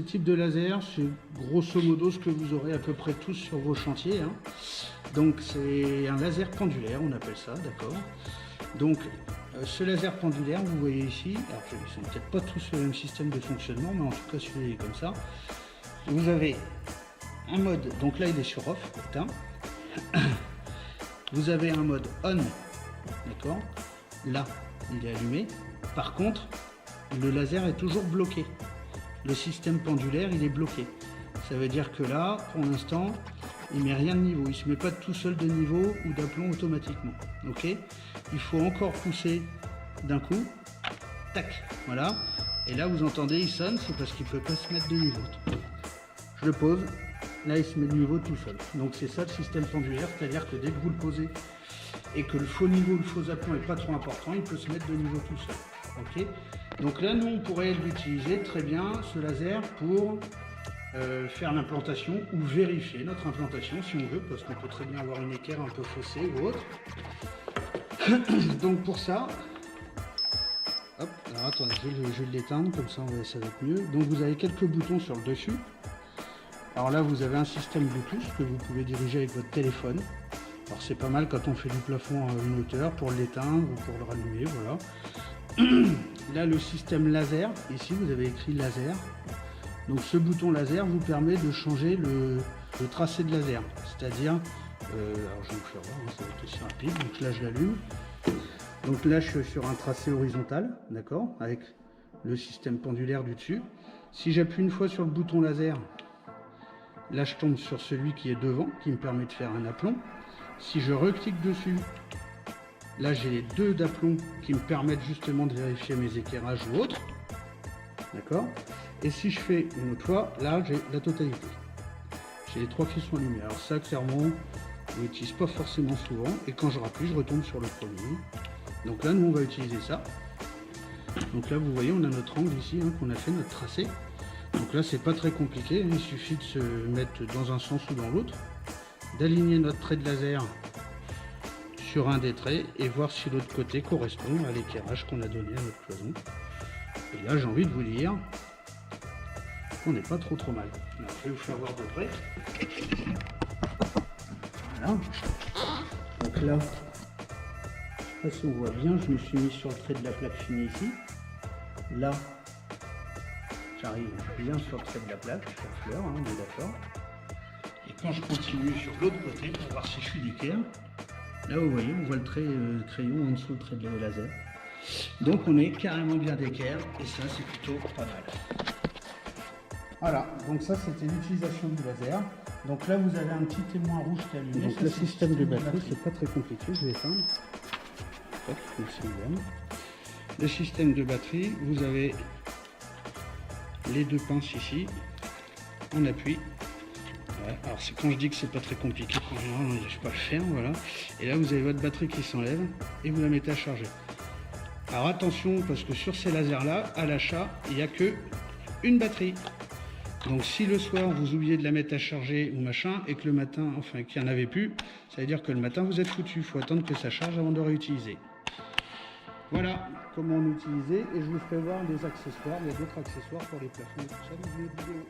type de laser, c'est grosso modo ce que vous aurez à peu près tous sur vos chantiers, hein. Donc c'est un laser pendulaire, on appelle ça, d'accord. Donc ce laser pendulaire, vous voyez ici, alors ils sont peut-être pas tous le même système de fonctionnement, mais en tout cas celui-là est comme ça. Vous avez un mode, donc là il est sur off, éteint. Vous avez un mode on, d'accord. Là il est allumé. Par contre, le laser est toujours bloqué. Le système pendulaire, il est bloqué. Ça veut dire que là, pour l'instant, il met rien de niveau. Il se met pas tout seul de niveau ou d'aplomb automatiquement. Ok. Il faut encore pousser d'un coup. Tac. Voilà. Et là, vous entendez, il sonne, c'est parce qu'il peut pas se mettre de niveau. Je le pose. Là, il se met de niveau tout seul. Donc c'est ça le système pendulaire, c'est-à-dire que dès que vous le posez et que le faux niveau, le faux aplomb est pas trop important, il peut se mettre de niveau tout seul. Ok. Donc là, nous, on pourrait l'utiliser très bien, ce laser, pour faire l'implantation ou vérifier notre implantation si on veut, parce qu'on peut très bien avoir une équerre un peu faussée ou autre. Donc pour ça, hop, alors attendez, je vais l'éteindre, comme ça ça va être mieux. Donc vous avez quelques boutons sur le dessus. Alors là, vous avez un système Bluetooth que vous pouvez diriger avec votre téléphone. Alors c'est pas mal quand on fait du plafond à une hauteur pour l'éteindre ou pour le rallumer, voilà. Là, le système laser, ici vous avez écrit laser. Donc ce bouton laser vous permet de changer le tracé de laser. C'est-à-dire, alors je vais vous faire voir, hein, ça va être aussi rapide. Donc là je l'allume. Donc là je suis sur un tracé horizontal, d'accord, avec le système pendulaire du dessus. Si j'appuie une fois sur le bouton laser, là je tombe sur celui qui est devant, qui me permet de faire un aplomb. Si je reclique dessus, là j'ai les deux d'aplomb qui me permettent justement de vérifier mes éclairages ou autres. D'accord. Et si je fais une autre fois, là j'ai la totalité. J'ai les trois qui sont allumés. Alors ça clairement, on l'utilise pas forcément souvent. Et quand je rappuie, je retombe sur le premier. Donc là nous on va utiliser ça. Donc là vous voyez on a notre angle ici, hein, qu'on a fait, notre tracé. Donc là c'est pas très compliqué, il suffit de se mettre dans un sens ou dans l'autre, d'aligner notre trait de laser sur un des traits et voir si l'autre côté correspond à l'éclairage qu'on a donné à notre cloison. Et là j'ai envie de vous dire qu'on n'est pas trop mal. Alors, je vais vous faire voir de près. Voilà. Donc là, je sais pas si on voit bien, je me suis mis sur le trait de la plaque finie ici. Là, j'arrive bien sur le trait de la plaque, sur la fleur, hein, on est d'accord. Et quand je continue sur l'autre côté pour voir si je suis d'équerre, là vous voyez, on voit le trait crayon en dessous le trait de laser. Donc on est carrément bien d'équerre et ça c'est plutôt pas mal. Voilà, donc ça c'était l'utilisation du laser. Donc là vous avez un petit témoin rouge qui est allumé. Donc le système de batterie, c'est pas très compliqué, je vais éteindre. Hop, merci madame. Le système de batterie, vous avez les deux pinces ici, on appuie. Ouais, alors c'est quand je dis que c'est pas très compliqué, en général on n'arrive pas à le faire, voilà. Et là vous avez votre batterie qui s'enlève et vous la mettez à charger. Alors attention parce que sur ces lasers là, à l'achat, il n'y a que une batterie. Donc si le soir vous oubliez de la mettre à charger ou machin et que le matin, enfin qu'il n'y en avait plus, ça veut dire que le matin vous êtes foutu. Il faut attendre que ça charge avant de réutiliser. Voilà comment l'utiliser et je vous ferai voir les accessoires. Il y a d'autres accessoires pour les plafonds et tout ça dans une autre vidéo.